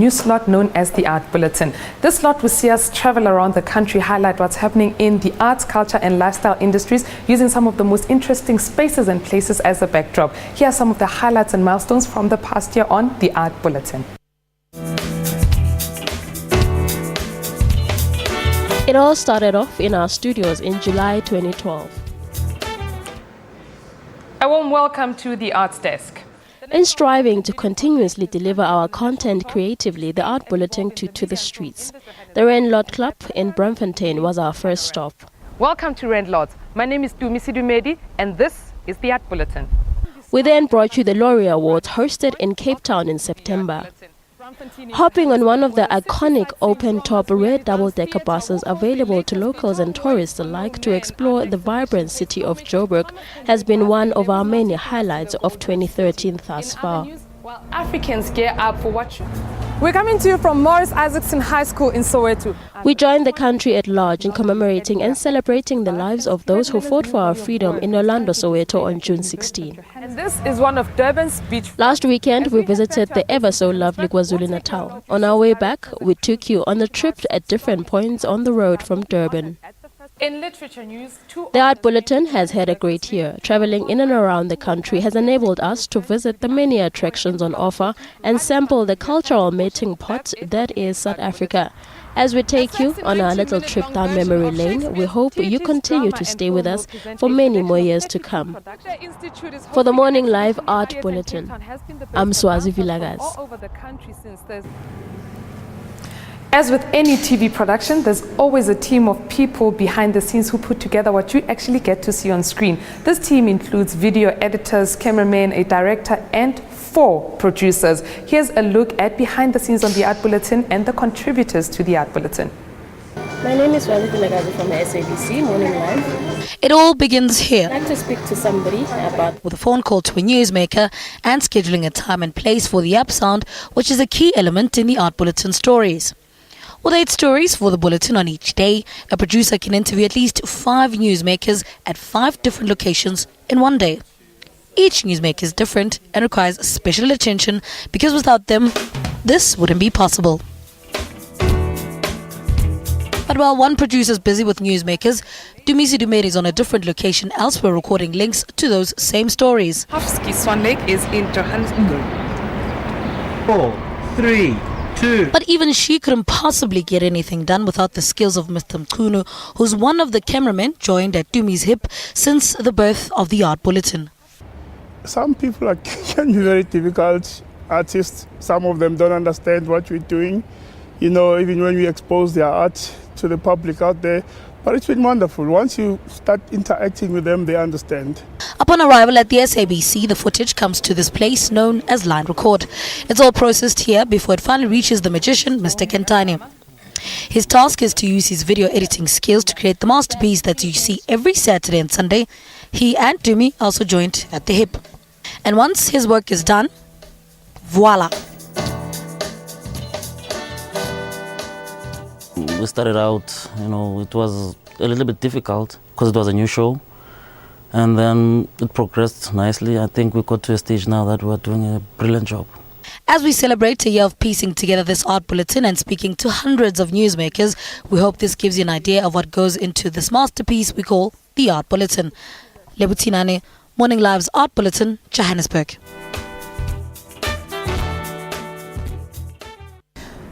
New slot known as the Art Bulletin. This slot will see us travel around the country, highlight what's happening in the arts, culture and lifestyle industries using some of the most interesting spaces and places as a backdrop. Here are some of the highlights and milestones from the past year on the Art Bulletin. It all started off in our studios in July 2012. A warm welcome to the Arts Desk. In striving to continuously deliver our content creatively, the Art Bulletin took to the streets. The Randlord Club in Braamfontein was our first stop. Welcome to Randlords. My name is Dumisi and this is the Art Bulletin. We then brought you the Laurie Awards hosted in Cape Town in September. Hopping on one of the iconic open-top red double-decker buses available to locals and tourists alike to explore the vibrant city of Joburg has been one of our many highlights of 2013 thus far. While Africans gear up for what we're coming to you from Morris Isaacson High School in Soweto. We joined the country at large in commemorating and celebrating the lives of those who fought for our freedom in Orlando, Soweto on June 16. And this is one of Durban's beach. Last weekend, we visited the ever-so-lovely KwaZulu-Natal. On our way back, we took you on a trip at different points on the road from Durban. In literature news, the Art Bulletin has had a great year. Traveling in and around the country has enabled us to visit the many attractions on offer and sample the cultural melting pot that is South Africa. As we take you on our little trip down memory lane, we hope you continue to stay with us for many more years to come. For the Morning Live Art Bulletin, I'm Swazi Vilagaz. As with any TV production, there's always a team of people behind the scenes who put together what you actually get to see on screen. This team includes video editors, cameramen, a director, and 4 producers. Here's a look at behind the scenes on the Art Bulletin and the contributors to the Art Bulletin. My name is Art Bulletin from the SABC Morning Live. It all begins here. I'd like to speak to somebody about with a phone call to a newsmaker and scheduling a time and place for the up sound, which is a key element in the Art Bulletin stories. With 8 stories for the bulletin on each day, a producer can interview at least 5 newsmakers at 5 different locations in one day. Each newsmaker is different and requires special attention because without them, this wouldn't be possible. But while one producer is busy with newsmakers, Dumisi is on a different location elsewhere recording links to those same stories. Hofsky Swan Lake is in Johannesburg. 4, 3, 2. But even she couldn't possibly get anything done without the skills of Mr. Mkunu, who's one of the cameramen joined at Dumi's hip since the birth of the Art Bulletin. Some people can be very difficult artists. Some of them don't understand what we're doing, even when we expose their art to the public out there. But it's been wonderful. Once you start interacting with them, they understand. Upon arrival at the SABC, the footage comes to this place known as Line Record. It's all processed here before it finally reaches the magician, Mr. Kentani. His task is to use his video editing skills to create the masterpiece that you see every Saturday and Sunday. He and Dumi also joined at the hip. And once his work is done, voila! We started out, it was a little bit difficult because it was a new show. And then it progressed nicely. I think we got to a stage now that we're doing a brilliant job. As we celebrate a year of piecing together this Art Bulletin and speaking to hundreds of newsmakers, we hope this gives you an idea of what goes into this masterpiece we call the Art Bulletin. Lebutinane, Morning Live's Art Bulletin, Johannesburg.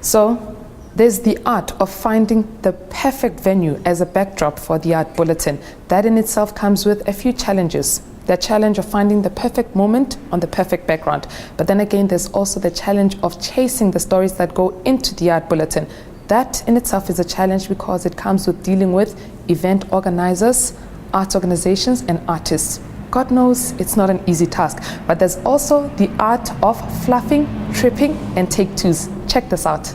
So, there's the art of finding the perfect venue as a backdrop for the Art Bulletin. That in itself comes with a few challenges. The challenge of finding the perfect moment on the perfect background. But then again, there's also the challenge of chasing the stories that go into the Art Bulletin. That in itself is a challenge because it comes with dealing with event organizers, arts organizations, and artists. God knows it's not an easy task, but there's also the art of fluffing, tripping, and take twos. Check this out.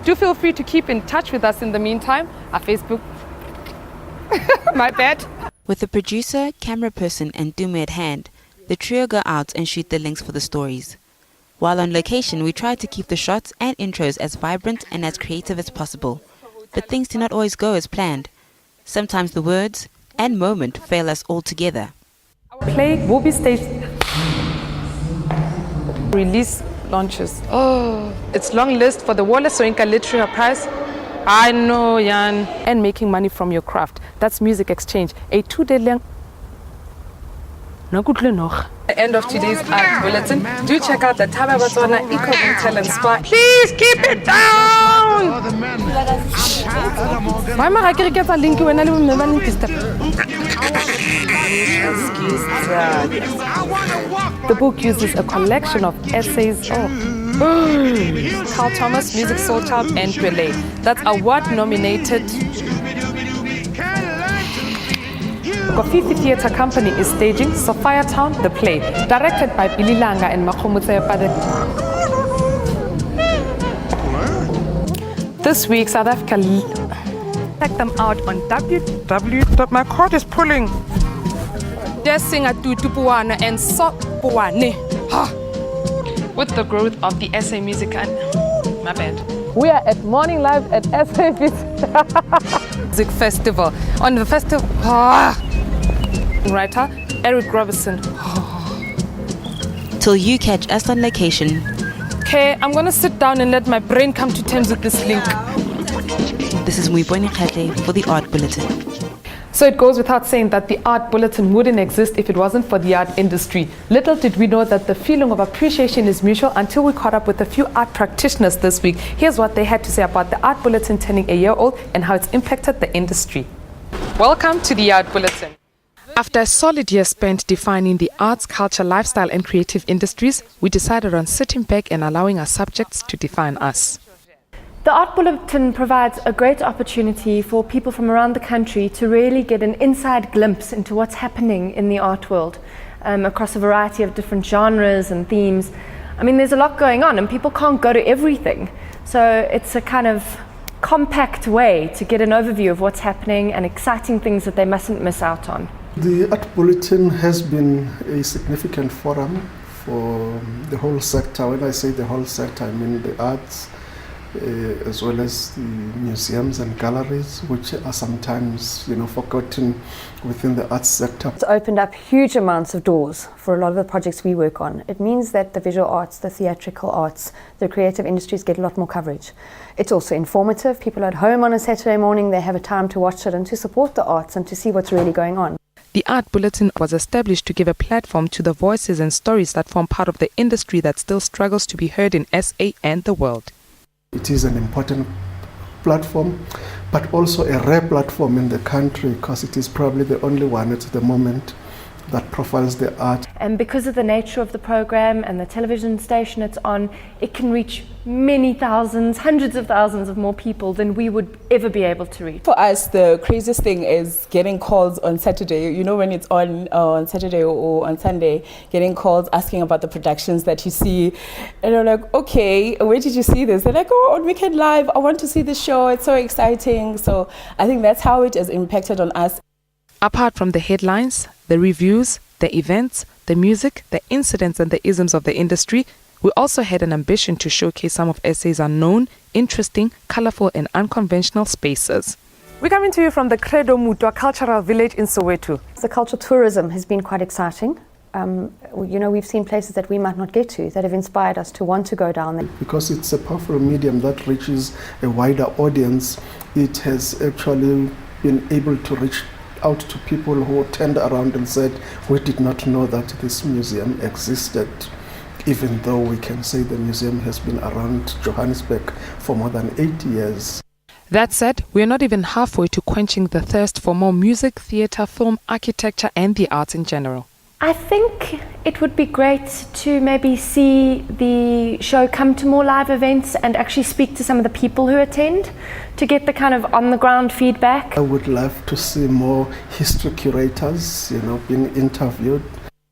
Do feel free to keep in touch with us in the meantime. Our Facebook. My bad. With the producer, camera person, and Dumi at hand, the trio go out and shoot the links for the stories. While on location, we try to keep the shots and intros as vibrant and as creative as possible. But things do not always go as planned. Sometimes the words and moment fail us altogether. Our play will be staged. Release launches. Oh, it's long list for the Wallace Soyinka Literary Prize. I know, Jan. And making money from your craft. That's music exchange. A 2-day long. The end of today's Art Bulletin. Do check out the Taba Botswana Eco Talent Spa. Please keep it down! Why am I getting a link when I never link step? The book uses a collection of essays. Carl Thomas, Music Soul Child, and Pele. That's award-nominated. Kofifi Theatre Company is staging Sophia Town, the play, directed by Billy Langa and Makhomotse Pade. This week, South Africa check them out on www. My cord is pulling. Just sing at Tupuana and Sopuane. With the growth of the SA Music and my bad. We are at Morning Live at SABC Music Festival. On the festival, writer Eric Robinson. Till you catch us on location. Okay, I'm gonna sit down and let my brain come to terms with this link. This is Muiboni Khate for the Art Bulletin. So it goes without saying that the Art Bulletin wouldn't exist if it wasn't for the art industry. Little did we know that the feeling of appreciation is mutual until we caught up with a few art practitioners this week. Here's what they had to say about the Art Bulletin turning a year old and how it's impacted the industry. Welcome to the Art Bulletin. After a solid year spent defining the arts, culture, lifestyle and creative industries, we decided on sitting back and allowing our subjects to define us. The Art Bulletin provides a great opportunity for people from around the country to really get an inside glimpse into what's happening in the art world across a variety of different genres and themes. I mean, there's a lot going on and people can't go to everything. So it's a kind of compact way to get an overview of what's happening and exciting things that they mustn't miss out on. The Art Bulletin has been a significant forum for the whole sector. When I say the whole sector, I mean the arts, as well as the museums and galleries, which are sometimes, forgotten within the arts sector. It's opened up huge amounts of doors for a lot of the projects we work on. It means that the visual arts, the theatrical arts, the creative industries get a lot more coverage. It's also informative. People at home on a Saturday morning, they have a time to watch it and to support the arts and to see what's really going on. The Art Bulletin was established to give a platform to the voices and stories that form part of the industry that still struggles to be heard in SA and the world. It is an important platform, but also a rare platform in the country because it is probably the only one at the moment that profiles the art. And because of the nature of the program and the television station it's on, it can reach many thousands, hundreds of thousands of more people than we would ever be able to reach. For us, the craziest thing is getting calls on Saturday. You know, when it's on Saturday or on Sunday, getting calls asking about the productions that you see. And you're like, okay, where did you see this? They're like, oh, on Weekend Live, I want to see the show. It's so exciting. So I think that's how it has impacted on us. Apart from the headlines, the reviews, the events, the music, the incidents and the isms of the industry, we also had an ambition to showcase some of SA's unknown, interesting, colorful and unconventional spaces. We're coming to you from the Credo Mutwa Cultural Village in Soweto. The cultural tourism has been quite exciting. We've seen places that we might not get to that have inspired us to want to go down there. Because it's a powerful medium that reaches a wider audience, it has actually been able to reach out to people who turned around and said, we did not know that this museum existed, even though we can say the museum has been around Johannesburg for more than 8 years. That said, we're not even halfway to quenching the thirst for more music, theatre, film, architecture and the arts in general. I think it would be great to maybe see the show come to more live events and actually speak to some of the people who attend to get the kind of on-the-ground feedback. I would love to see more history curators, being interviewed.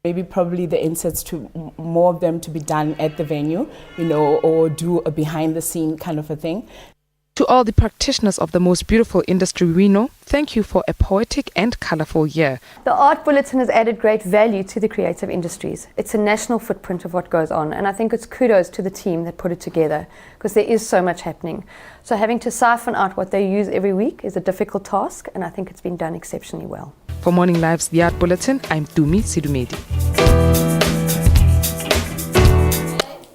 Maybe probably the inserts to more of them to be done at the venue, or do a behind-the-scene kind of a thing. To all the practitioners of the most beautiful industry we know, thank you for a poetic and colourful year. The Art Bulletin has added great value to the creative industries. It's a national footprint of what goes on, and I think it's kudos to the team that put it together, because there is so much happening. So having to siphon out what they use every week is a difficult task, and I think it's been done exceptionally well. For Morning Live's The Art Bulletin, I'm Dumi Sidumedi.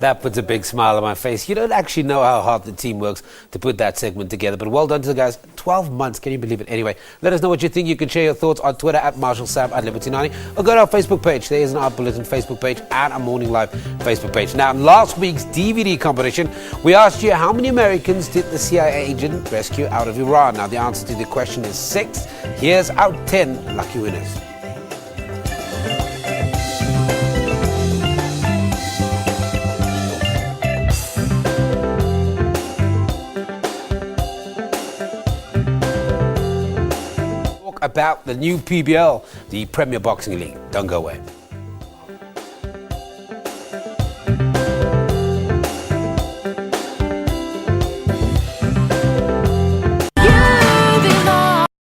That puts a big smile on my face. You don't actually know how hard the team works to put that segment together, but well done to the guys. 12 months, can you believe it? Anyway, let us know what you think. You can share your thoughts on Twitter at MarshallSam at Liberty90, or go to our Facebook page. There is an Art Bulletin Facebook page and a Morning Live Facebook page. Now, in last week's DVD competition, we asked you how many Americans did the CIA agent rescue out of Iran? Now, the answer to the question is 6. Here's our 10 lucky winners. About the new PBL, the Premier Boxing League. Don't go away.